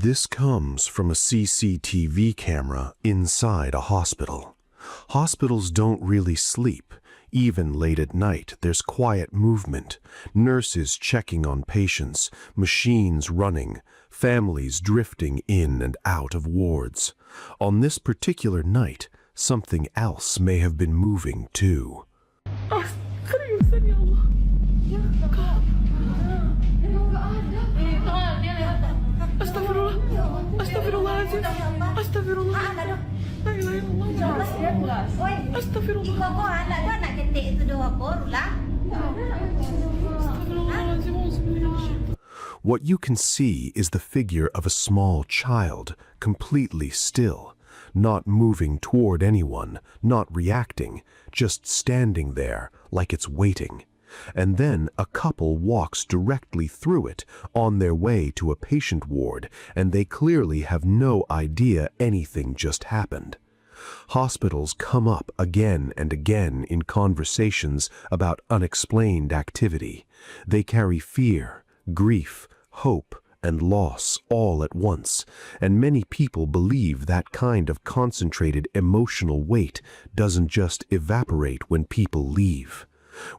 This comes from a CCTV camera inside a hospital. Hospitals don't really sleep. Even late at night, there's quiet movement, nurses checking on patients, machines running, families drifting in and out of wards. On this particular night, something else may have been moving too. What you can see is the figure of a small child, completely still, not moving toward anyone, not reacting, just standing there like it's waiting. And then a couple walks directly through it on their way to a patient ward, and they clearly have no idea anything just happened. Hospitals come up again and again in conversations about unexplained activity. They carry fear, grief, hope, and loss all at once, and many people believe that kind of concentrated emotional weight doesn't just evaporate when people leave.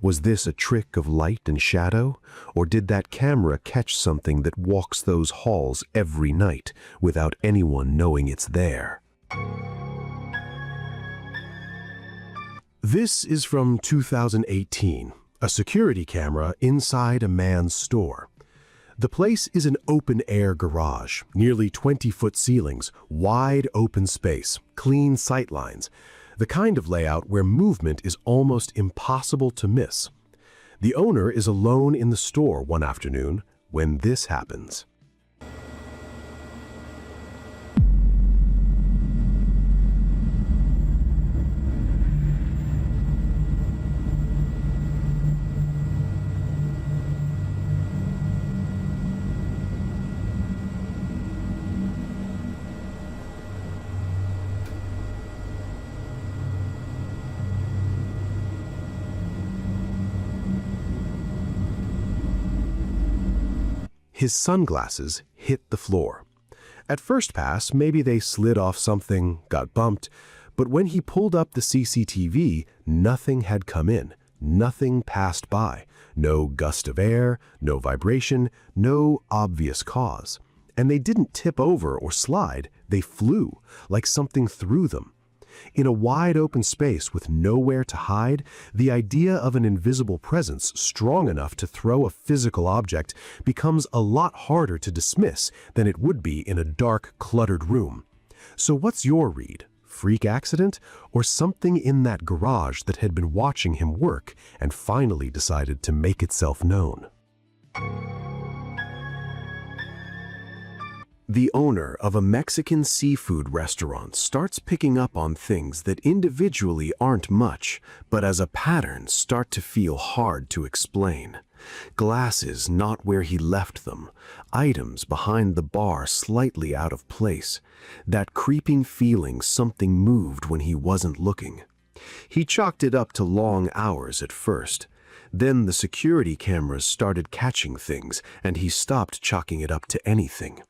Was this a trick of light and shadow, or did that camera catch something that walks those halls every night without anyone knowing it's there? This is from 2018, a security camera inside a man's store. The place is an open-air garage, nearly 20-foot ceilings, wide open space, clean sightlines, the kind of layout where movement is almost impossible to miss. The owner is alone in the store one afternoon when this happens. His sunglasses hit the floor. At first pass, maybe they slid off something, got bumped, but when he pulled up the CCTV, nothing had come in, nothing passed by, no gust of air, no vibration, no obvious cause. And they didn't tip over or slide, they flew, like something threw them. In a wide open space with nowhere to hide, the idea of an invisible presence strong enough to throw a physical object becomes a lot harder to dismiss than it would be in a dark, cluttered room. So what's your read? Freak accident, or something in that garage that had been watching him work and finally decided to make itself known? The owner of a Mexican seafood restaurant starts picking up on things that individually aren't much, but as a pattern start to feel hard to explain. Glasses not where he left them, items behind the bar slightly out of place, that creeping feeling something moved when he wasn't looking. He chalked it up to long hours at first. Then the security cameras started catching things, and he stopped chalking it up to anything.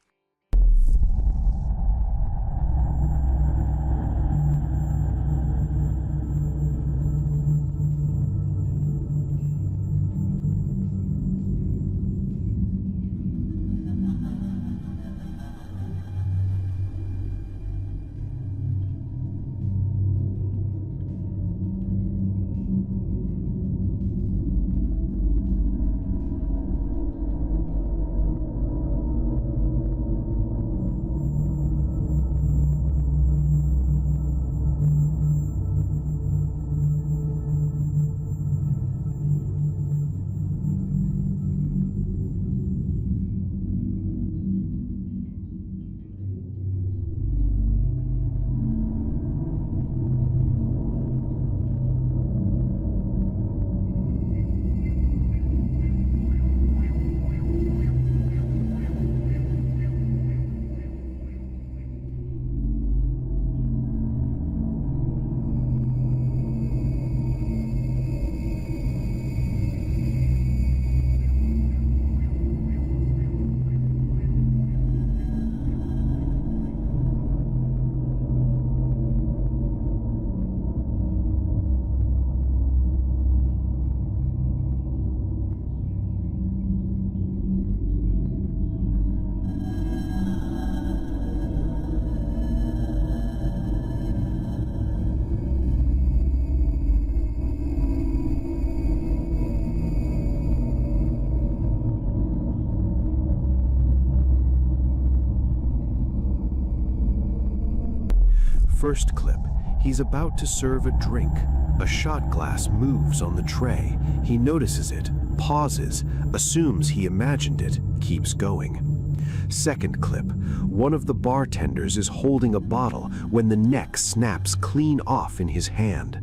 First clip, he's about to serve a drink. A shot glass moves on the tray. He notices it, pauses, assumes he imagined it, keeps going. Second clip, one of the bartenders is holding a bottle when the neck snaps clean off in his hand.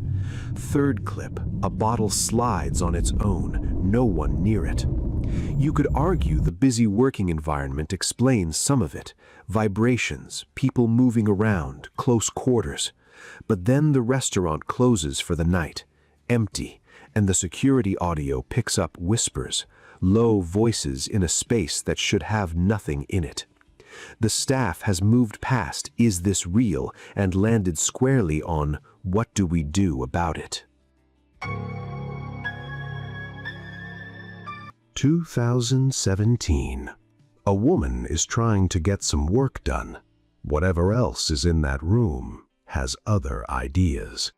Third clip, a bottle slides on its own, no one near it. You could argue the busy working environment explains some of it. Vibrations, people moving around, close quarters. But then the restaurant closes for the night, empty, and the security audio picks up whispers, low voices in a space that should have nothing in it. The staff has moved past "Is this real?" and landed squarely on "What do we do about it?" 2017. A woman is trying to get some work done. Whatever else is in that room has other ideas.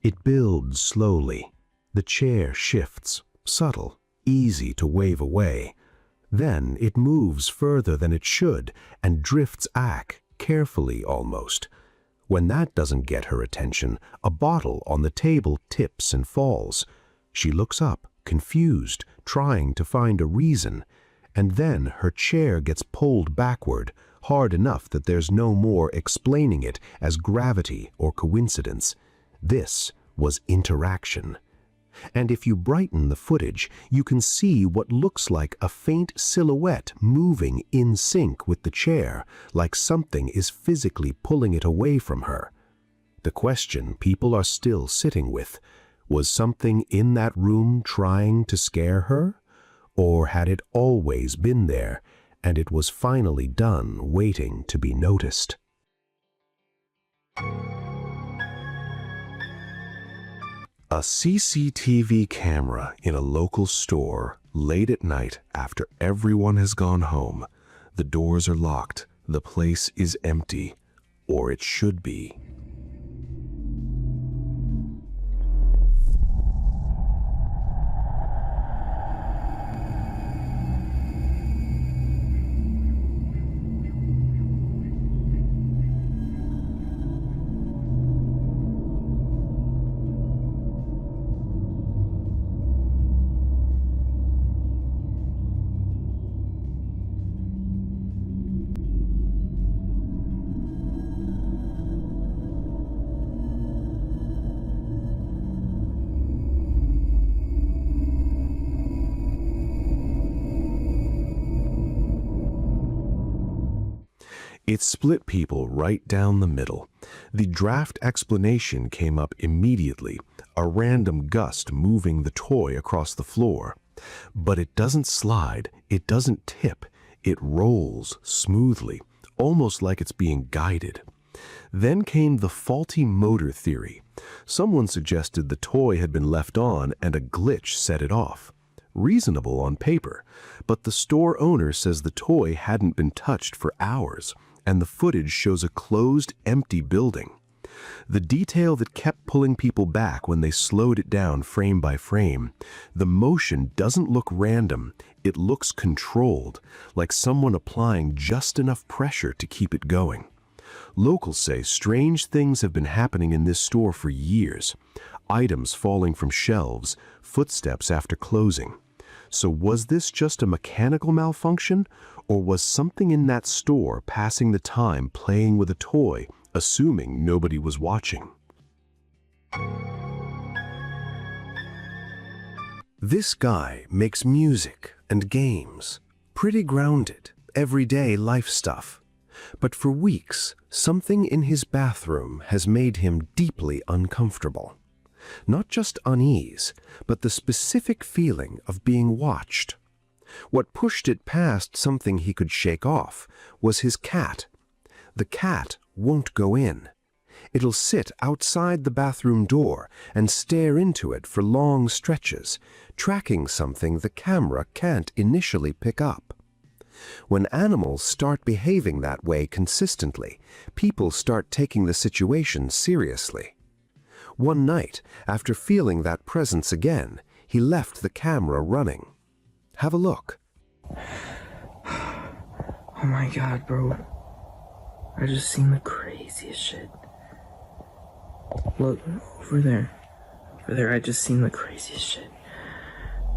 It builds slowly. The chair shifts, subtle, easy to wave away. Then it moves further than it should and drifts back, carefully almost. When that doesn't get her attention, a bottle on the table tips and falls. She looks up, confused, trying to find a reason. And then her chair gets pulled backward, hard enough that there's no more explaining it as gravity or coincidence. This was interaction. And if you brighten the footage, you can see what looks like a faint silhouette moving in sync with the chair, like something is physically pulling it away from her. The question people are still sitting with, was something in that room trying to scare her? Or had it always been there, and it was finally done waiting to be noticed? A CCTV camera in a local store late at night after everyone has gone home. The doors are locked. The place is empty. Or it should be. It split people right down the middle. The draft explanation came up immediately, a random gust moving the toy across the floor. But it doesn't slide, it doesn't tip, it rolls smoothly, almost like it's being guided. Then came the faulty motor theory. Someone suggested the toy had been left on and a glitch set it off. Reasonable on paper, but the store owner says the toy hadn't been touched for hours, and the footage shows a closed, empty building. The detail that kept pulling people back when they slowed it down frame by frame, the motion doesn't look random, it looks controlled, like someone applying just enough pressure to keep it going. Locals say strange things have been happening in this store for years. Items falling from shelves, footsteps after closing. So was this just a mechanical malfunction, or was something in that store passing the time playing with a toy, assuming nobody was watching? This guy makes music and games, pretty grounded, everyday life stuff. But for weeks, something in his bathroom has made him deeply uncomfortable. Not just unease, but the specific feeling of being watched. What pushed it past something he could shake off was his cat. The cat won't go in. It'll sit outside the bathroom door and stare into it for long stretches, tracking something the camera can't initially pick up. When animals start behaving that way consistently, people start taking the situation seriously. One night, after feeling that presence again, he left the camera running. Have a look. Oh my god, bro. I just seen the craziest shit. Look, over there. Over there, I just seen the craziest shit.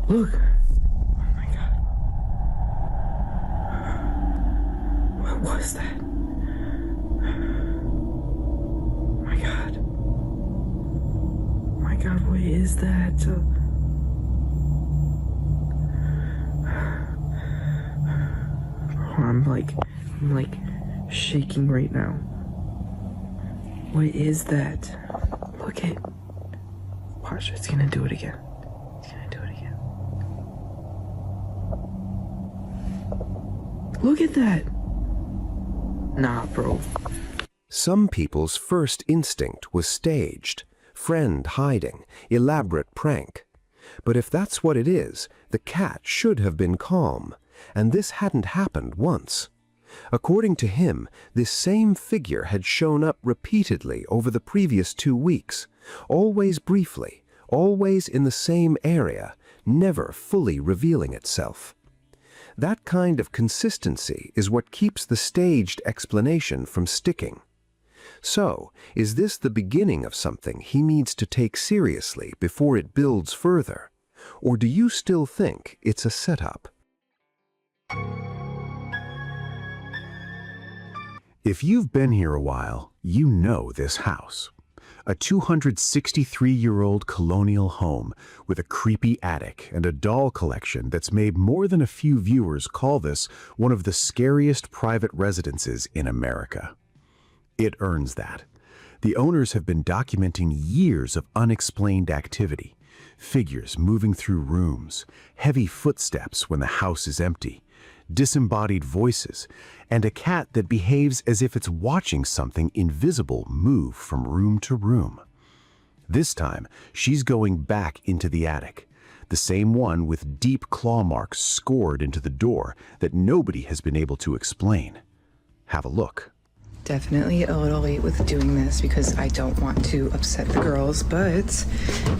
Look. Oh my god. What was that? Oh my god. Oh my god, what is that? I'm like shaking right now. What is that? Look it. Watch, it's gonna do it again. It's gonna do it again. Look at that. Nah, bro. Some people's first instinct was staged, friend hiding, elaborate prank. But if that's what it is, the cat should have been calm, and this hadn't happened once. According to him, this same figure had shown up repeatedly over the previous 2 weeks, always briefly, always in the same area, never fully revealing itself. That kind of consistency is what keeps the staged explanation from sticking. So, is this the beginning of something he needs to take seriously before it builds further? Or do you still think it's a setup? If you've been here a while, you know this house. A 263-year-old colonial home with a creepy attic and a doll collection that's made more than a few viewers call this one of the scariest private residences in America. It earns that. The owners have been documenting years of unexplained activity, figures moving through rooms, heavy footsteps when the house is empty, disembodied voices, and a cat that behaves as if it's watching something invisible move from room to room. This time, she's going back into the attic, the same one with deep claw marks scored into the door that nobody has been able to explain. Have a look. Definitely a little late with doing this because I don't want to upset the girls, but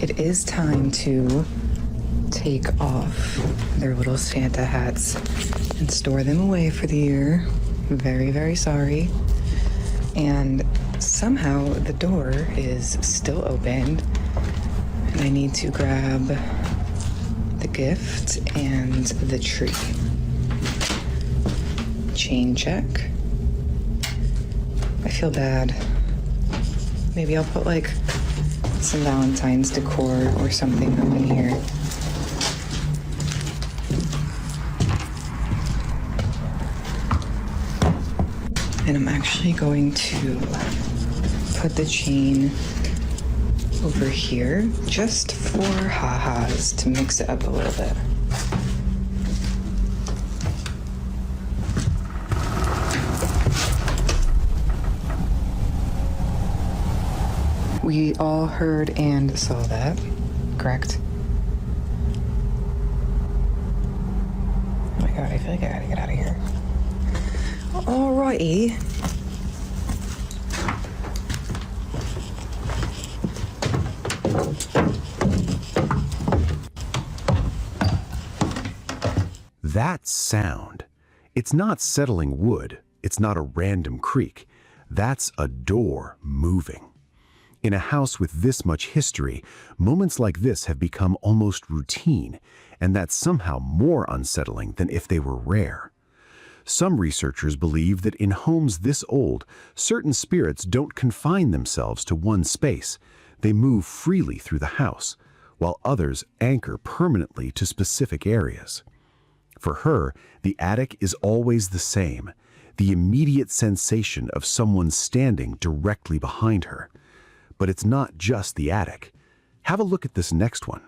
it is time to take off their little Santa hats and store them away for the year. Very, very sorry. And somehow the door is still open, and I need to grab the gift and the tree. Chain check. I feel bad. Maybe I'll put like some Valentine's decor or something up in here. And I'm actually going to put the chain over here just for ha-has to mix it up a little bit. We all heard and saw that, correct? Oh my god, I feel like I gotta get out of here. Alrighty. That sound. It's not settling wood. It's not a random creak. That's a door moving. In a house with this much history, moments like this have become almost routine, and that's somehow more unsettling than if they were rare. Some researchers believe that in homes this old, certain spirits don't confine themselves to one space. They move freely through the house, while others anchor permanently to specific areas. For her, the attic is always the same, the immediate sensation of someone standing directly behind her. But it's not just the attic. Have a look at this next one.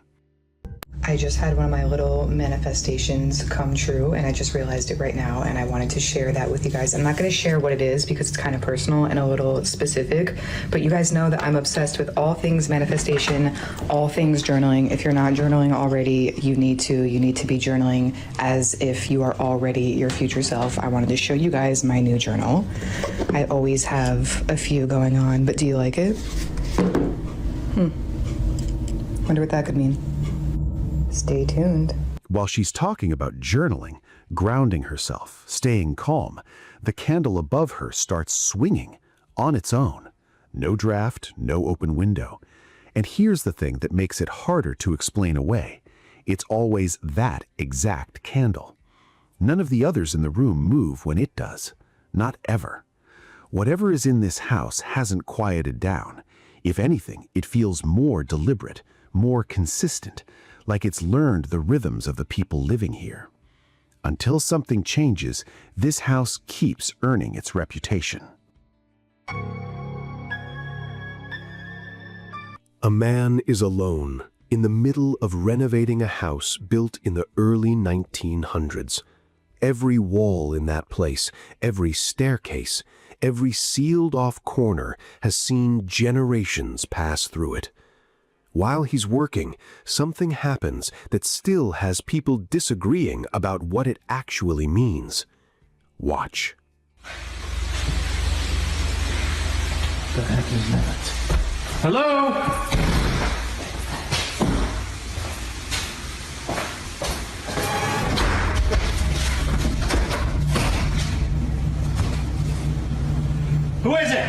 I just had one of my little manifestations come true, and I just realized it right now, and I wanted to share that with you guys. I'm not going to share what it is because it's kind of personal and a little specific, but you guys know that I'm obsessed with all things manifestation, all things journaling. If you're not journaling already, you need to be journaling as if you are already your future self. I wanted to show you guys my new journal. I always have a few going on, but do you like it? Wonder what that could mean. Stay tuned. While she's talking about journaling, grounding herself, staying calm, the candle above her starts swinging on its own. No draft, no open window. And here's the thing that makes it harder to explain away. It's always that exact candle. None of the others in the room move when it does. Not ever. Whatever is in this house hasn't quieted down. If anything, it feels more deliberate, more consistent, like it's learned the rhythms of the people living here. Until something changes, this house keeps earning its reputation. A man is alone in the middle of renovating a house built in the early 1900s. Every wall in that place, every staircase, every sealed-off corner has seen generations pass through it. While he's working, something happens that still has people disagreeing about what it actually means. Watch. The heck is that? Hello? Who is it?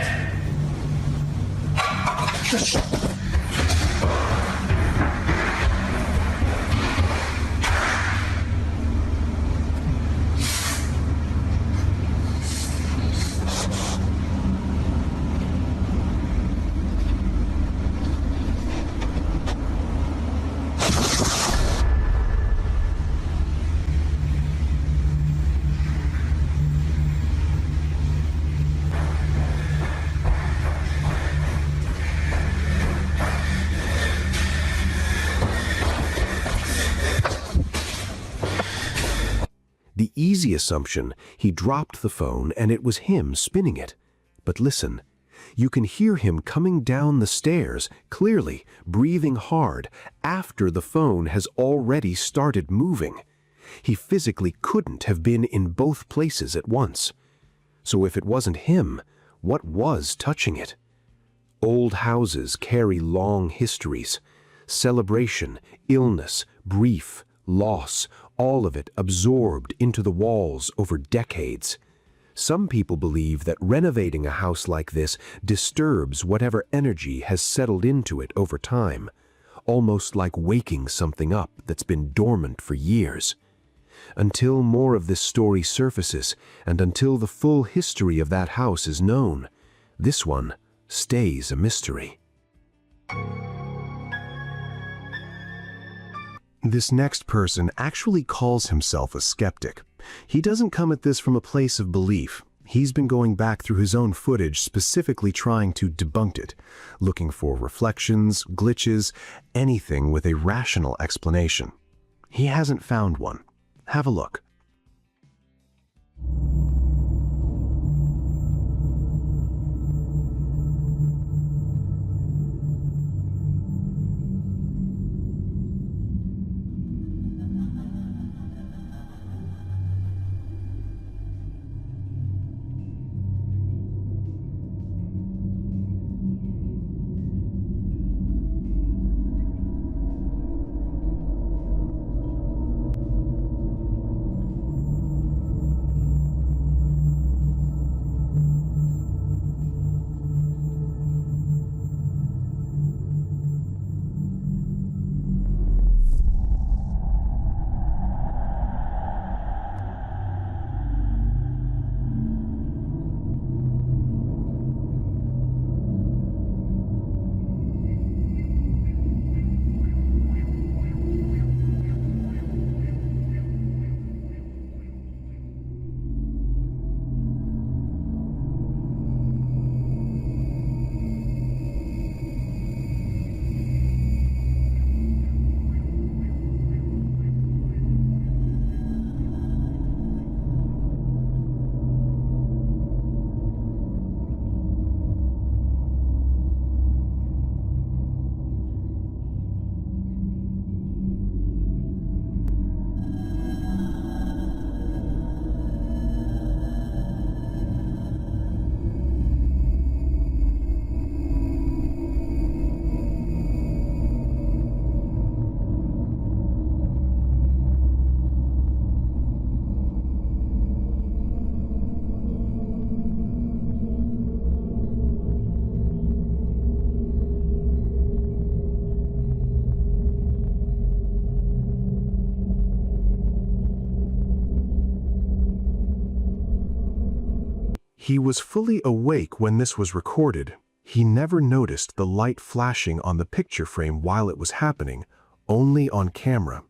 The easy assumption, he dropped the phone and it was him spinning it. But listen, you can hear him coming down the stairs, clearly, breathing hard, after the phone has already started moving. He physically couldn't have been in both places at once. So if it wasn't him, what was touching it? Old houses carry long histories. Celebration, illness, grief, loss, all of it absorbed into the walls over decades. Some people believe that renovating a house like this disturbs whatever energy has settled into it over time, almost like waking something up that's been dormant for years. Until more of this story surfaces, and until the full history of that house is known, this one stays a mystery. This next person actually calls himself a skeptic. He doesn't come at this from a place of belief. He's been going back through his own footage, specifically trying to debunk it, looking for reflections, glitches, anything with a rational explanation. He hasn't found one. Have a look. He was fully awake when this was recorded. He never noticed the light flashing on the picture frame while it was happening, only on camera.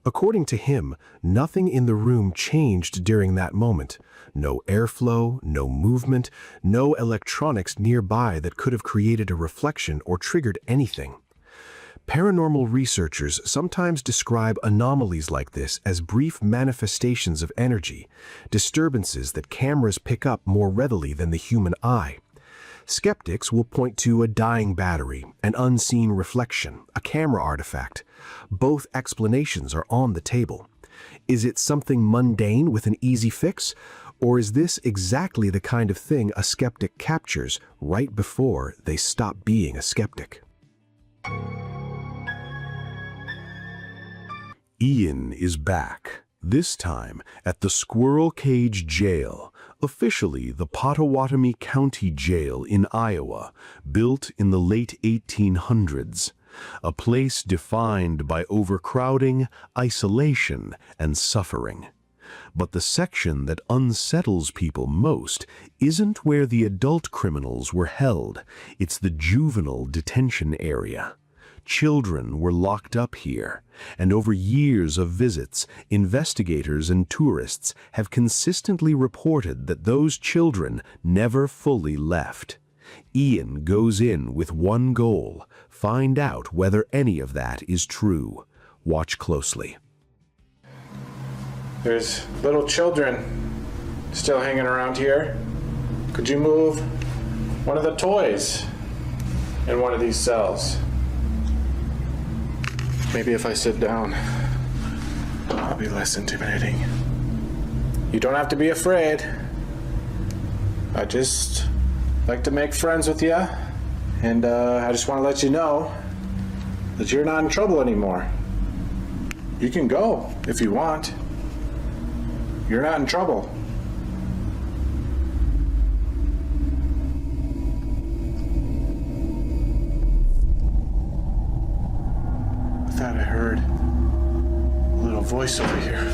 According to him, nothing in the room changed during that moment. No airflow, no movement, no electronics nearby that could have created a reflection or triggered anything. Paranormal researchers sometimes describe anomalies like this as brief manifestations of energy, disturbances that cameras pick up more readily than the human eye. Skeptics will point to a dying battery, an unseen reflection, a camera artifact. Both explanations are on the table. Is it something mundane with an easy fix? Or is this exactly the kind of thing a skeptic captures right before they stop being a skeptic? Ian is back, this time at the Squirrel Cage Jail, officially the Pottawatomie County Jail in Iowa, built in the late 1800s. A place defined by overcrowding, isolation, and suffering. But the section that unsettles people most isn't where the adult criminals were held, it's the juvenile detention area. Children were locked up here, and over years of visits, investigators and tourists have consistently reported that those children never fully left. Ian goes in with one goal: find out whether any of that is true. Watch closely. There's little children still hanging around here. Could you move one of the toys in one of these cells? Maybe if I sit down, I'll be less intimidating. You don't have to be afraid. I just like to make friends with you, and I just want to let you know that you're not in trouble anymore. You can go if you want. You're not in trouble. I thought I heard a little voice over here.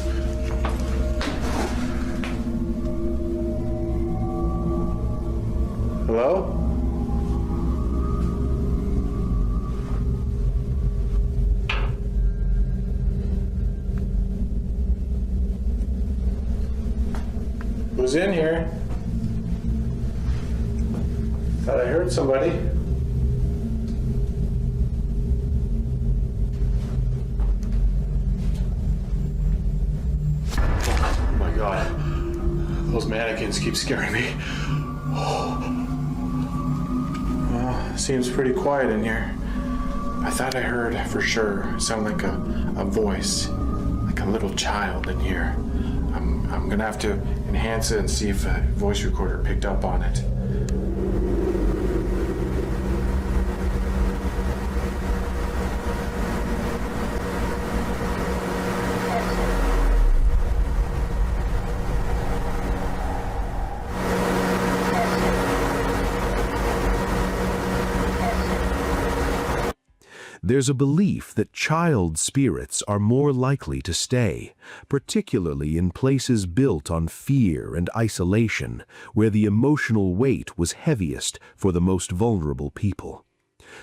Hello? Who's in here? Thought I heard somebody. Oh my god. Those mannequins keep scaring me. Well, seems pretty quiet in here. I thought I heard for sure sound like a voice, like a little child in here. I'm gonna have to enhance it and see if a voice recorder picked up on it. There's a belief that child spirits are more likely to stay, particularly in places built on fear and isolation, where the emotional weight was heaviest for the most vulnerable people.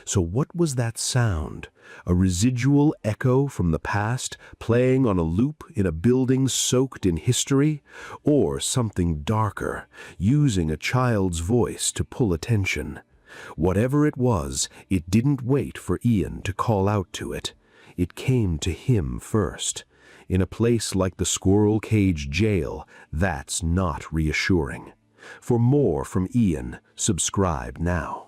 So what was that sound? A residual echo from the past, playing on a loop in a building soaked in history? Or something darker, using a child's voice to pull attention? Whatever it was, it didn't wait for Ian to call out to it. It came to him first. In a place like the Squirrel Cage Jail, that's not reassuring. For more from Ian, subscribe now.